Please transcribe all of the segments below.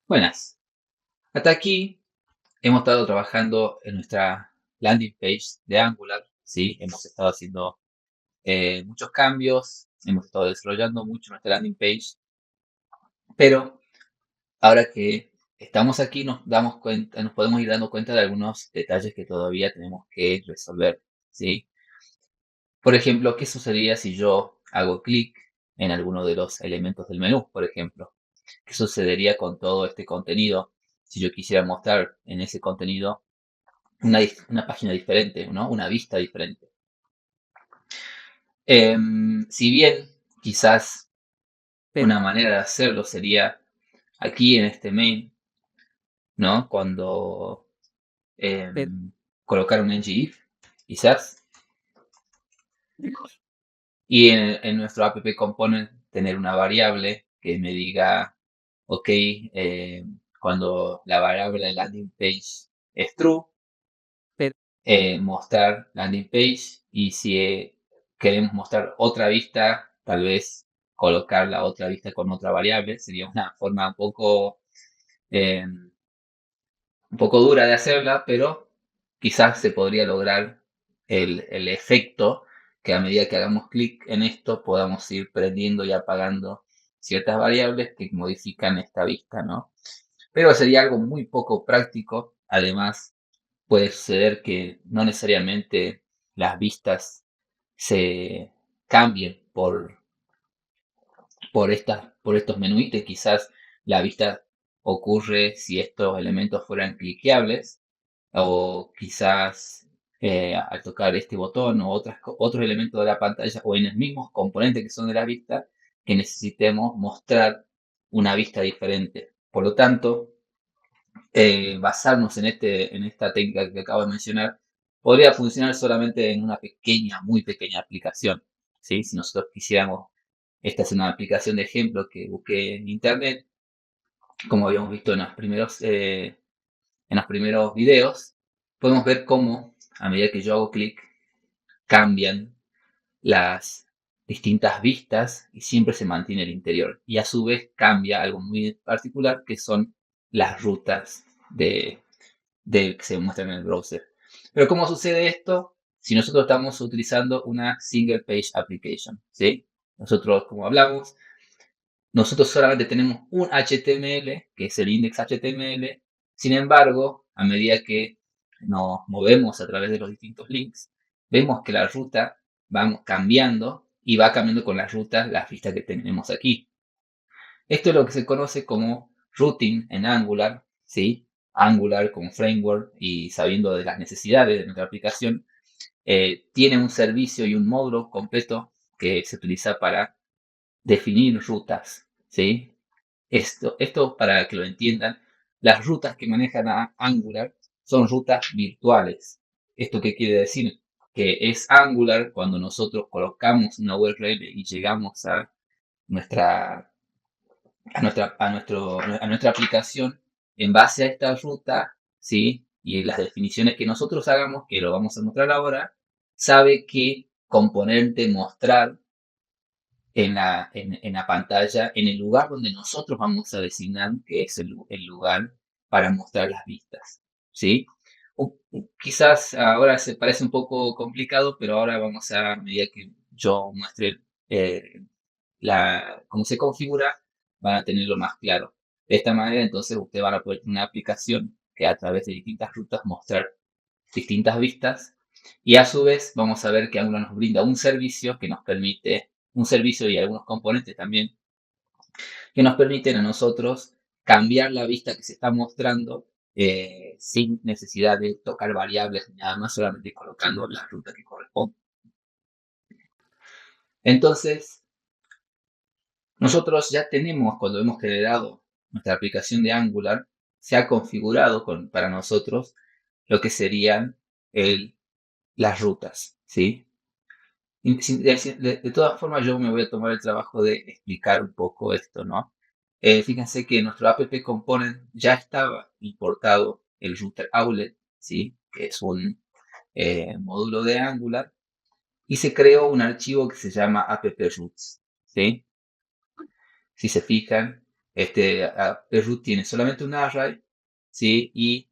Buenas. Hasta aquí hemos estado trabajando en nuestra landing page de Angular, ¿sí? Hemos estado haciendo muchos cambios, hemos estado desarrollando mucho nuestra landing page, pero ahora que estamos aquí nos damos cuenta, nos podemos ir dando cuenta de algunos detalles que todavía tenemos que resolver, ¿sí? Por ejemplo, ¿qué sucedería si yo hago clic en alguno de los elementos del menú, por ejemplo? ¿Qué sucedería con todo este contenido si yo quisiera mostrar en ese contenido una página diferente, ¿no? Una vista diferente? Si bien quizás Pero, una manera de hacerlo sería aquí en este main, ¿no? Cuando pero, colocar un ngIf, quizás, y en nuestro app component tener una variable que me diga, ok, cuando la variable de landing page es true, pero, mostrar landing page, y si queremos mostrar otra vista, tal vez colocar la otra vista con otra variable. Sería una forma un poco dura de hacerla, pero quizás se podría lograr el efecto que a medida que hagamos clic en esto podamos ir prendiendo y apagando ciertas variables que modifican esta vista, ¿no? Pero sería algo muy poco práctico. Además, puede suceder que no necesariamente las vistas se cambien por estos menús. Quizás la vista ocurre si estos elementos fueran cliqueables, o quizás al tocar este botón o otros elementos de la pantalla o en los mismos componentes que son de la vista, que necesitemos mostrar una vista diferente. Por lo tanto, basarnos en esta técnica que acabo de mencionar podría funcionar solamente en una pequeña, muy pequeña aplicación, ¿sí? Si nosotros quisiéramos, esta es una aplicación de ejemplo que busqué en internet, como habíamos visto en los primeros videos, podemos ver cómo a medida que yo hago clic cambian las distintas vistas y siempre se mantiene el interior. Y a su vez cambia algo muy particular, que son las rutas que se muestran en el browser. Pero ¿cómo sucede esto si nosotros estamos utilizando una single page application? ¿Sí? Nosotros, como hablamos, nosotros solamente tenemos un HTML, que es el index HTML. Sin embargo, a medida que nos movemos a través de los distintos links, vemos que la ruta va cambiando y va cambiando con las rutas, las vistas que tenemos aquí. Esto es lo que se conoce como routing en Angular, ¿sí? Angular como framework, y sabiendo de las necesidades de nuestra aplicación, tiene un servicio y un módulo completo que se utiliza para definir rutas, ¿sí? Esto para que lo entiendan, las rutas que manejan a Angular son rutas virtuales. ¿Esto qué quiere decir? Que es Angular cuando nosotros colocamos una URL y llegamos nuestra a nuestra aplicación en base a esta ruta, ¿sí? Y las definiciones que nosotros hagamos, que lo vamos a mostrar ahora, sabe qué componente mostrar en la pantalla, en el lugar donde nosotros vamos a designar que es el lugar para mostrar las vistas, ¿sí? Quizás ahora se parece un poco complicado, pero ahora a medida que yo muestre eh, cómo se configura, van a tenerlo más claro. De esta manera, entonces, ustedes van a poder tener una aplicación que a través de distintas rutas mostrar distintas vistas, y a su vez vamos a ver que Angular nos brinda un servicio que nos permite, un servicio y algunos componentes también, que nos permiten a nosotros cambiar la vista que se está mostrando sin necesidad de tocar variables ni nada más, solamente colocando la ruta que corresponde. Entonces, nosotros ya tenemos, cuando hemos generado nuestra aplicación de Angular, se ha configurado para nosotros lo que serían las rutas, ¿sí? De todas formas, yo me voy a tomar el trabajo de explicar un poco esto, ¿no? Fíjense que en nuestro app component ya estaba importado el router outlet, ¿sí? Que es un módulo de Angular, y se creó un archivo que se llama app-routes, ¿sí? Si se fijan, el root tiene solamente un array, ¿sí? Y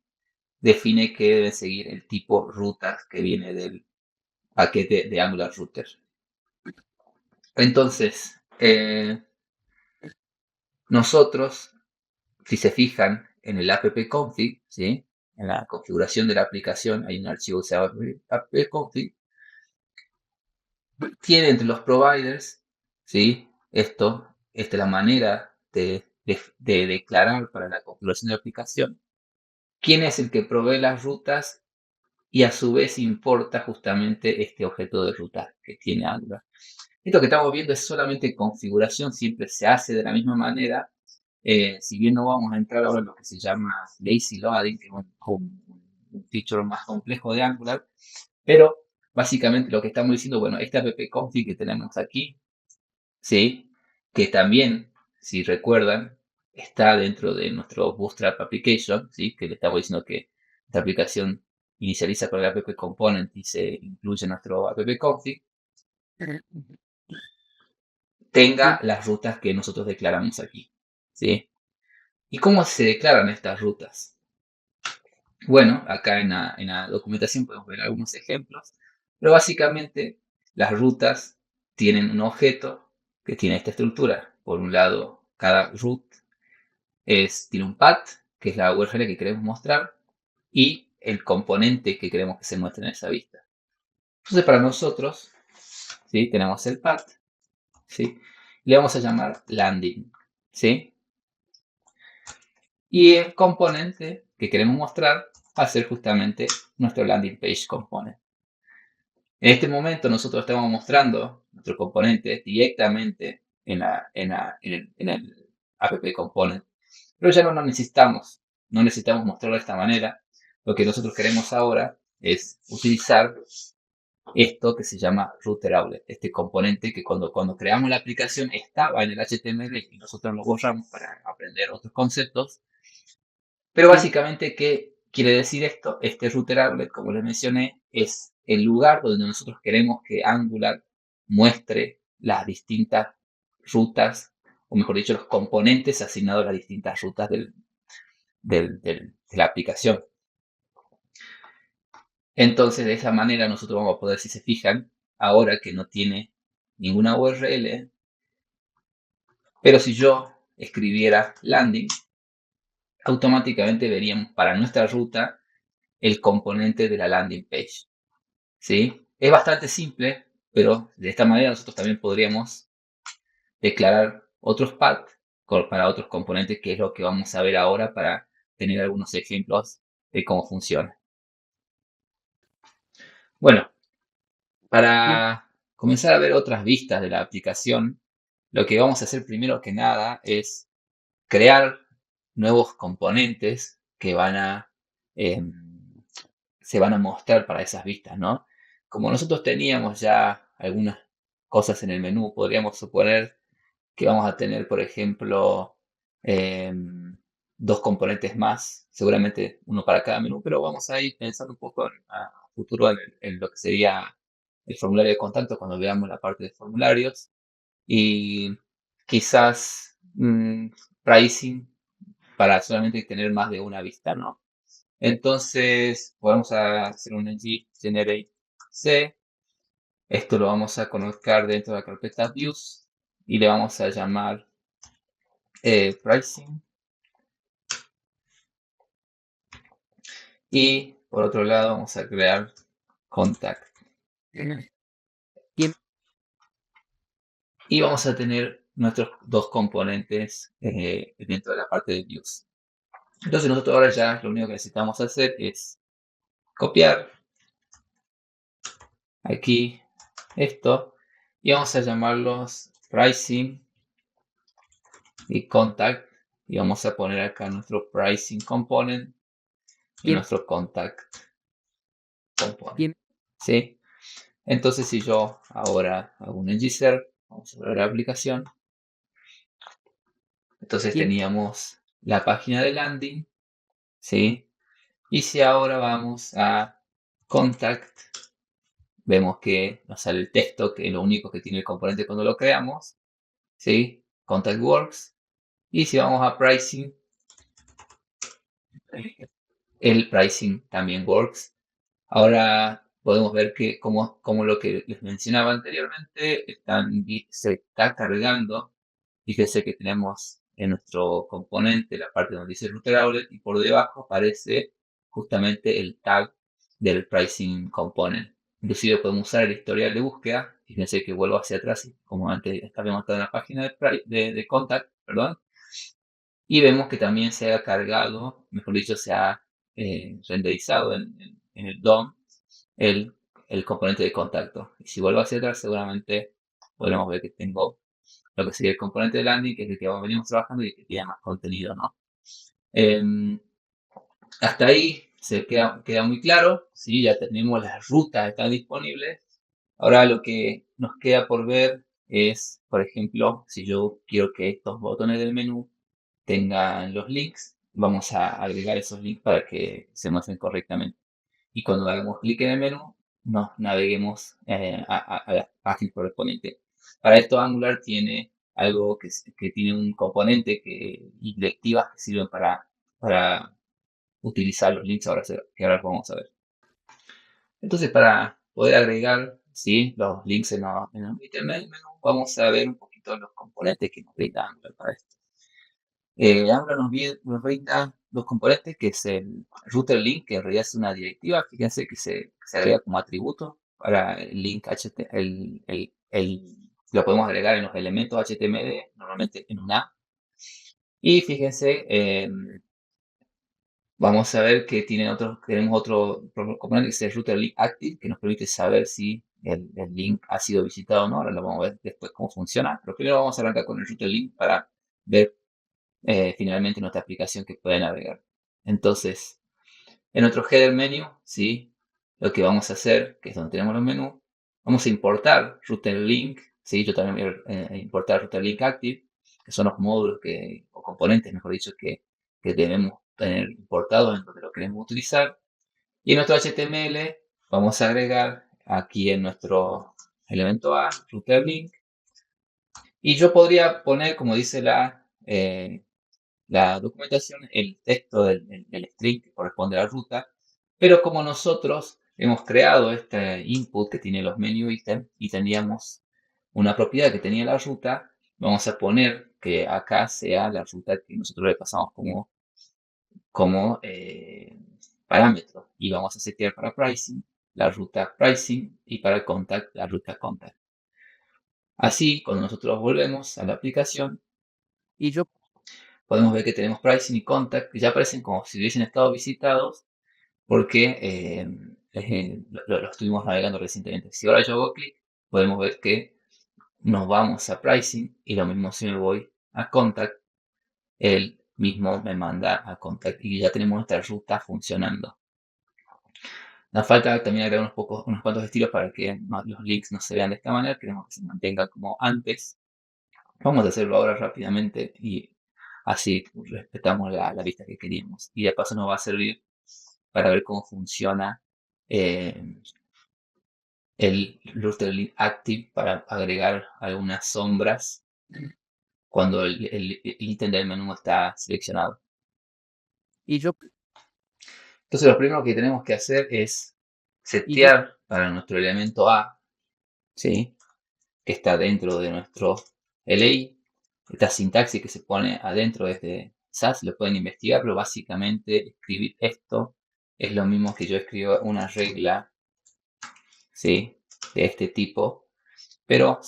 define que deben seguir el tipo rutas que viene del paquete de Angular Router. Entonces, nosotros, si se fijan en el appconfig, ¿sí? En la configuración de la aplicación hay un archivo que se llama appconfig. Tiene entre los providers, ¿sí? Esta es la manera de declarar para la configuración de la aplicación quién es el que provee las rutas y a su vez importa justamente este objeto de ruta que tiene Angular. Esto que estamos viendo es solamente configuración, siempre se hace de la misma manera. Si bien no vamos a entrar ahora en lo que se llama lazy loading, que es un feature más complejo de Angular, pero básicamente lo que estamos diciendo, bueno, este appconfig que tenemos aquí, ¿sí? Que también, si recuerdan, está dentro de nuestro Bootstrap application, ¿sí? Que le estamos diciendo que esta aplicación inicializa con el app component y se incluye nuestro appconfig, tenga las rutas que nosotros declaramos aquí, ¿sí? ¿Y cómo se declaran estas rutas? Bueno, acá en la documentación podemos ver algunos ejemplos, pero básicamente las rutas tienen un objeto que tiene esta estructura. Por un lado, cada root tiene un path, que es la URL que queremos mostrar, y el componente que queremos que se muestre en esa vista. Entonces, para nosotros, ¿sí? Tenemos el path, ¿sí? Le vamos a llamar landing, ¿sí? Y el componente que queremos mostrar va a ser justamente nuestro landing page component. En este momento nosotros estamos mostrando nuestro componente directamente en el app component, pero ya no lo necesitamos. No necesitamos mostrarlo de esta manera. Lo que nosotros queremos ahora es utilizar esto que se llama router outlet, este componente que cuando creamos la aplicación estaba en el HTML y nosotros lo borramos para aprender otros conceptos. Pero básicamente, ¿qué quiere decir esto? Este router outlet, como les mencioné, es el lugar donde nosotros queremos que Angular muestre las distintas rutas, o mejor dicho, los componentes asignados a las distintas rutas de la aplicación. Entonces, de esa manera nosotros vamos a poder, si se fijan, ahora que no tiene ninguna URL, pero si yo escribiera landing, automáticamente veríamos para nuestra ruta el componente de la landing page, ¿sí? Es bastante simple, pero de esta manera nosotros también podríamos declarar otros paths para otros componentes, que es lo que vamos a ver ahora para tener algunos ejemplos de cómo funciona. Bueno, para comenzar a ver otras vistas de la aplicación, lo que vamos a hacer primero que nada es crear nuevos componentes que se van a mostrar para esas vistas, ¿no? Como nosotros teníamos ya algunas cosas en el menú, podríamos suponer que vamos a tener, por ejemplo, dos componentes más, seguramente uno para cada menú, pero vamos a ir pensando un poco a futuro en lo que sería el formulario de contacto cuando veamos la parte de formularios y quizás pricing para solamente tener más de una vista, ¿no? Entonces, vamos a hacer un ng generate c. Esto lo vamos a colocar dentro de la carpeta views y le vamos a llamar pricing. Y por otro lado, vamos a crear contact. Y vamos a tener nuestros dos componentes dentro de la parte de views. Entonces, nosotros ahora ya lo único que necesitamos hacer es copiar aquí esto y vamos a llamarlos pricing y contact y vamos a poner acá nuestro pricing component y nuestro contact component. ¿Sí? Entonces, si yo ahora hago un ng-serve, vamos a ver la aplicación. Entonces teníamos la página de landing, ¿sí? Y si ahora vamos a contact, vemos que nos sale el texto, que es lo único que tiene el componente cuando lo creamos, ¿sí? Contact works. Y si vamos a pricing, el pricing también works. Ahora podemos ver que como lo que les mencionaba anteriormente, se está cargando. Fíjense que tenemos en nuestro componente la parte donde dice router outlet y por debajo aparece justamente el tag del pricing component. Inclusive podemos usar el historial de búsqueda. Fíjense que vuelvo hacia atrás, como antes habíamos estado en la página de contact, perdón, y vemos que también se ha cargado, mejor dicho, se ha renderizado en el DOM el, el componente de contacto. Y si vuelvo hacia atrás, seguramente podremos ver que tengo lo que sería el componente de landing, que es el que venimos trabajando y que tiene más contenido, ¿no? Em, Hasta ahí queda muy claro, ¿sí? Ya tenemos las rutas, están disponibles. Ahora lo que nos queda por ver es, por ejemplo, si yo quiero que estos botones del menú tengan los links, vamos a agregar esos links para que se muestren correctamente. Y cuando hagamos clic en el menú, nos naveguemos a la página correspondiente. Para esto Angular tiene algo que tiene un componente y directivas que sirven para utilizar los links que ahora vamos a ver. Entonces, para poder agregar, ¿sí?, los links en el ítem del menú, vamos a ver un poquito los componentes que nos brinda Angular para esto. Angular nos brinda dos componentes, que es el router link, que en realidad es una directiva. Fíjense que se agrega como atributo para el link lo podemos agregar en los elementos HTML, normalmente en un A. Y fíjense, vamos a ver que tenemos otro componente, que es el router link active, que nos permite saber si el link ha sido visitado o no. Ahora lo vamos a ver después cómo funciona. Pero primero vamos a arrancar con el router link para ver finalmente nuestra aplicación que puede navegar. Entonces, en nuestro header menu, ¿sí?, lo que vamos a hacer, que es donde tenemos los menús, vamos a importar router link, ¿sí? Yo también voy a importar router link active, que son los módulos o componentes, mejor dicho, que debemos tener importados en donde lo queremos utilizar. Y en nuestro HTML vamos a agregar aquí en nuestro elemento A, router link. Y yo podría poner, como dice la documentación, el texto del string que corresponde a la ruta, pero como nosotros hemos creado este input que tiene los menu items y teníamos una propiedad que tenía la ruta, vamos a poner que acá sea la ruta que nosotros le pasamos como parámetro, y vamos a setear para pricing la ruta pricing y para contact la ruta contact. Así, cuando nosotros volvemos a la aplicación, y yo, podemos ver que tenemos pricing y contact que ya aparecen como si hubiesen estado visitados, porque lo estuvimos navegando recientemente. Si ahora yo hago clic, podemos ver que nos vamos a pricing, y lo mismo si me voy a contact, él mismo me manda a contact y ya tenemos nuestra ruta funcionando. Nos falta también agregar unos cuantos estilos para que los links no se vean de esta manera. Queremos que se mantenga como antes. Vamos a hacerlo ahora rápidamente y así respetamos la vista que queríamos. Y de paso nos va a servir para ver cómo funciona eh, el router link active, para agregar algunas sombras cuando el ítem del menú está seleccionado. y yo, Entonces lo primero que tenemos que hacer es y yo, setear para nuestro elemento A, ¿sí?, que está dentro de nuestro LI. Esta sintaxis que se pone adentro de SAS, lo pueden investigar, pero básicamente escribir esto es lo mismo que yo escribo una regla, ¿sí?, de este tipo, pero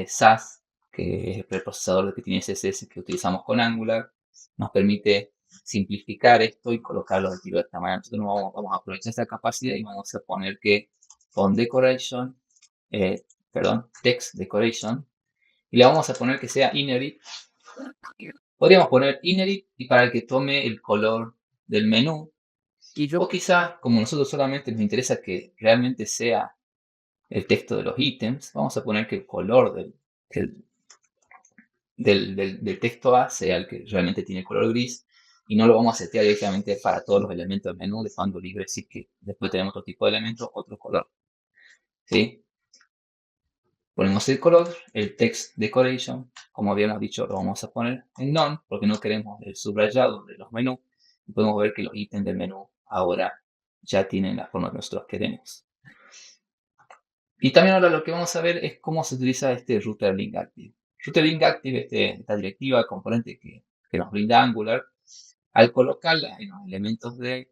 SAS, que es el preprocesador que tiene CSS que utilizamos con Angular, nos permite simplificar esto y colocarlo de tiro de esta manera. Nosotros vamos a aprovechar esta capacidad y vamos a poner que con decoration, text decoration, y le vamos a poner que sea inherit. Podríamos poner inherit y para que tome el color del menú, y yo, o quizá, como nosotros solamente nos interesa que realmente sea el texto de los ítems, vamos a poner que el color del texto A sea el que realmente tiene color gris, y no lo vamos a setear directamente para todos los elementos del menú, dejando libre, así que después tenemos otro tipo de elementos, otro color, ¿sí? Ponemos el color, el text decoration, como habíamos dicho, lo vamos a poner en none porque no queremos el subrayado de los menús. Y podemos ver que los ítems del menú ahora ya tienen la forma que nosotros queremos. Y también ahora lo que vamos a ver es cómo se utiliza este router link active. Router link active, esta directiva, componente que nos brinda Angular, al colocarla en los elementos del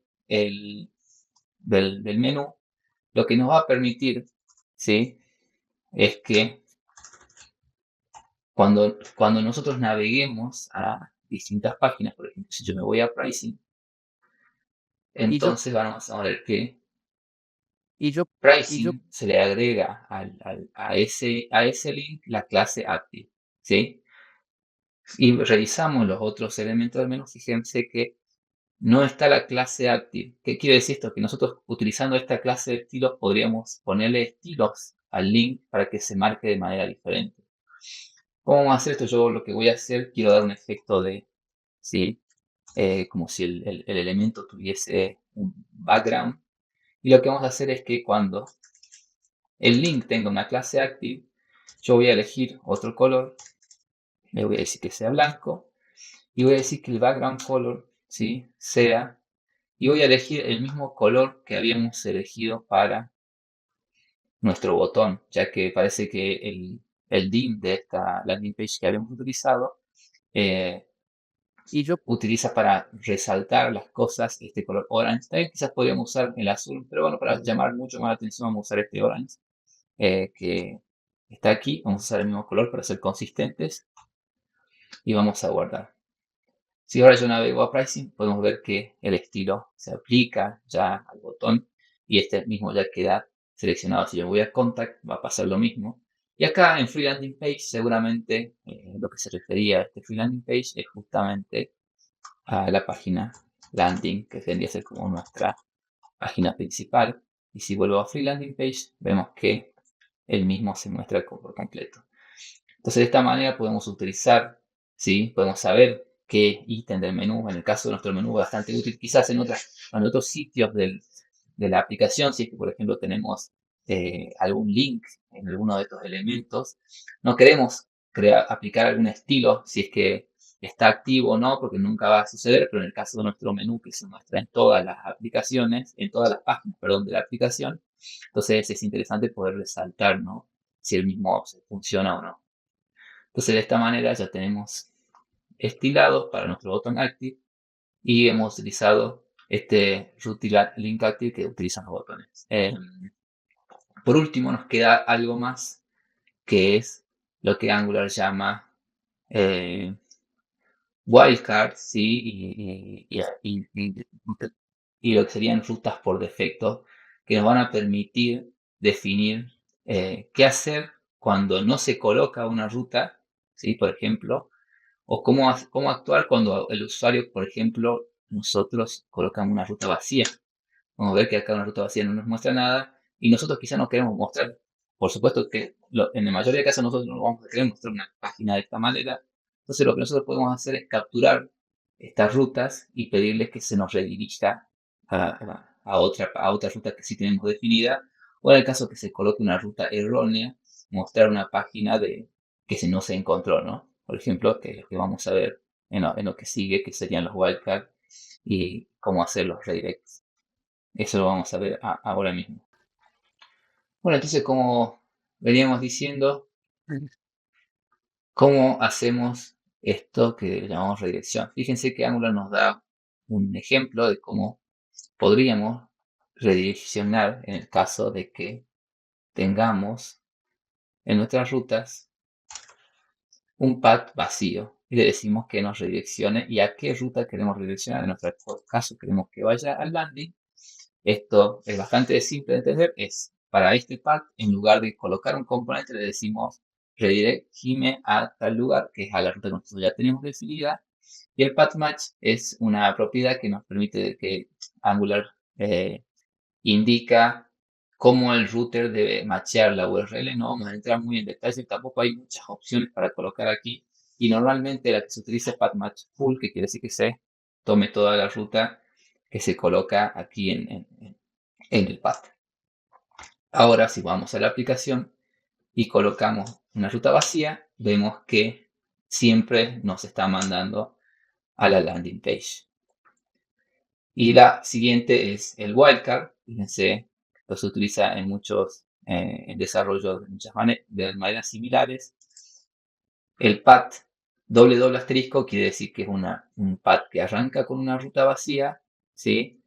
menú, lo que nos va a permitir, ¿sí?, es que cuando nosotros naveguemos a distintas páginas, por ejemplo, si yo me voy a pricing, y yo, entonces vamos a ver que y yo, y yo, pricing se le agrega a ese link la clase active, ¿sí? Y revisamos los otros elementos del menú, fíjense que no está la clase active. ¿Qué quiere decir esto? Que nosotros utilizando esta clase de estilos podríamos ponerle estilos al link para que se marque de manera diferente. ¿Cómo vamos a hacer esto? Yo lo que voy a hacer, quiero dar un efecto de, ¿sí?, como si el elemento tuviese un background. Y lo que vamos a hacer es que cuando el link tenga una clase active, yo voy a elegir otro color, le voy a decir que sea blanco, y voy a decir que el background color, ¿sí?, sea, y voy a elegir el mismo color que habíamos elegido para nuestro botón, ya que parece que el dim de esta landing page que habíamos utilizado eh, y yo, utiliza para resaltar las cosas este color orange. También quizás podríamos usar el azul, pero bueno, para llamar mucho más la atención vamos a usar este orange que está aquí. Vamos a usar el mismo color para ser consistentes y vamos a guardar. Si ahora yo navego a pricing, podemos ver que el estilo se aplica ya al botón y este mismo ya queda seleccionado. Si yo voy a contact, va a pasar lo mismo. Y acá en Free Landing Page, seguramente lo que se refería a este Free Landing Page es justamente a la página landing, que tendría que ser como nuestra página principal. Y si vuelvo a Free Landing Page, vemos que el mismo se muestra por completo. Entonces, de esta manera podemos utilizar, ¿sí?, podemos saber qué ítem del menú, en el caso de nuestro menú, bastante útil, quizás en otros sitios de la aplicación, si es que, por ejemplo, tenemos algún link en alguno de estos elementos, no queremos aplicar algún estilo, si es que está activo o no, porque nunca va a suceder, pero en el caso de nuestro menú, que se muestra en todas las aplicaciones, en todas las páginas, perdón, de la aplicación, entonces es interesante poder resaltar, ¿no?, si el mismo funciona o no. Entonces, de esta manera ya tenemos estilados para nuestro botón active y hemos utilizado este route link active que utilizan los botones. Por último, nos queda algo más que es lo que Angular llama wildcards, ¿sí? Y lo que serían rutas por defecto, que nos van a permitir definir qué hacer cuando no se coloca una ruta, ¿sí?, por ejemplo, o cómo actuar cuando el usuario, por ejemplo, nosotros colocamos una ruta vacía. Vamos a ver que acá una ruta vacía no nos muestra nada y nosotros quizá no queremos mostrar. Por supuesto que en la mayoría de casos nosotros no vamos a querer mostrar una página de esta manera. Entonces lo que nosotros podemos hacer es capturar estas rutas y pedirles que se nos redirija a otra ruta que sí tenemos definida. O en el caso que se coloque una ruta errónea, mostrar una página que no se encontró, ¿no? Por ejemplo, que es lo que vamos a ver en lo que sigue, que serían los wildcards y cómo hacer los redirects. Eso lo vamos a ver ahora mismo. Bueno, entonces, como veníamos diciendo, ¿cómo hacemos esto que llamamos redirección? Fíjense que Angular nos da un ejemplo de cómo podríamos redireccionar en el caso de que tengamos en nuestras rutas un path vacío y le decimos que nos redireccione y a qué ruta queremos redireccionar. En nuestro caso queremos que vaya al landing. Esto es bastante simple de entender. Es para este path, en lugar de colocar un componente, le decimos redirigime a tal lugar, que es a la ruta que nosotros ya tenemos definida. Y el path match es una propiedad que nos permite que Angular indica cómo el router debe machear la URL. No vamos a entrar muy en detalle, tampoco hay muchas opciones para colocar aquí. Y normalmente la que se utiliza es path match full, que quiere decir que se tome toda la ruta que se coloca aquí en el path. Ahora, si vamos a la aplicación, y colocamos una ruta vacía, vemos que siempre nos está mandando a la landing page. Y la siguiente es el wildcard. Fíjense, esto se utiliza en muchos en desarrollo de maneras similares. El path doble doble asterisco quiere decir que es un path que arranca con una ruta vacía, ¿sí?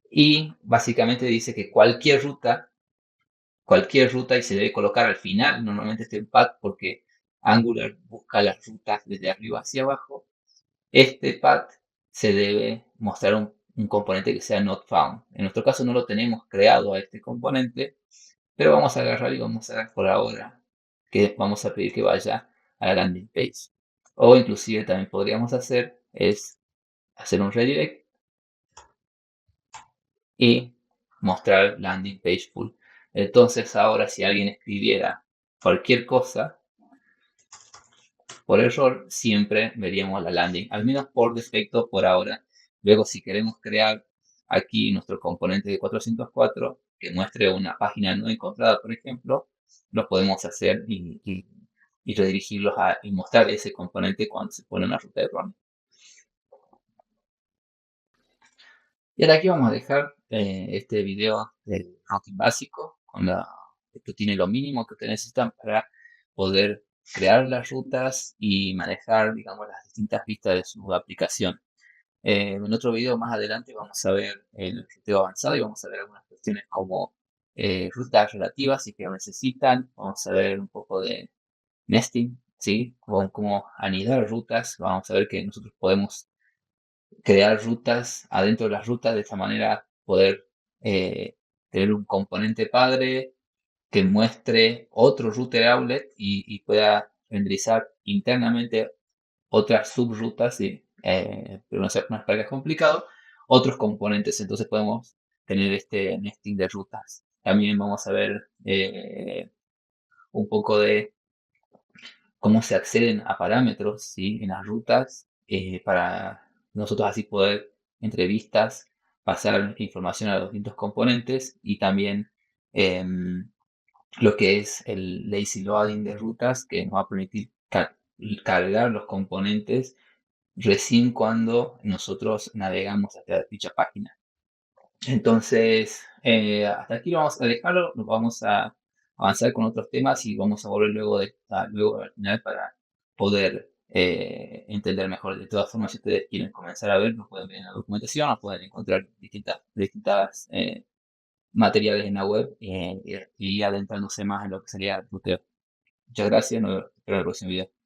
Y básicamente dice que cualquier ruta y se debe colocar al final, normalmente este path, porque Angular busca las rutas desde arriba hacia abajo. Este path se debe mostrar un componente que sea not found. En nuestro caso no lo tenemos creado a este componente, pero vamos a agarrar y vamos a dar por ahora que vamos a pedir que vaya a la landing page. O inclusive también podríamos hacer es hacer un redirect y mostrar landing page full. Entonces ahora si alguien escribiera cualquier cosa por error, siempre veríamos la landing, al menos por defecto por ahora. Luego si queremos crear aquí nuestro componente de 404 que muestre una página no encontrada, por ejemplo, lo podemos hacer y redirigirlos y mostrar ese componente cuando se pone una ruta de run. Y ahora aquí vamos a dejar este video del routing básico. Esto tiene lo mínimo que ustedes necesitan para poder crear las rutas y manejar, digamos, las distintas vistas de su aplicación. En otro video más adelante vamos a ver el ruteo avanzado y vamos a ver algunas cuestiones como rutas relativas si que lo necesitan. Vamos a ver un poco de nesting, ¿sí? Cómo anidar rutas. Vamos a ver que nosotros podemos crear rutas adentro de las rutas, de esta manera poder tener un componente padre que muestre otro router outlet y pueda renderizar internamente otras subrutas, pero no es para que es complicado, otros componentes. Entonces podemos tener este nesting de rutas. También vamos a ver un poco de cómo se acceden a parámetros, ¿sí? En las rutas para nosotros así poder, entre vistas, pasar información a los distintos componentes y también lo que es el lazy loading de rutas que nos va a permitir cargar los componentes recién cuando nosotros navegamos hacia dicha página. Entonces, hasta aquí vamos a dejarlo, nos vamos a avanzar con otros temas y vamos a volver luego al final para poder entender mejor. De todas formas, si ustedes quieren comenzar a ver, nos pueden ver en la documentación, nos pueden encontrar distintas materiales en la web y adentrándose más en lo que sería el ruteo. Muchas gracias, nos vemos en el próximo video.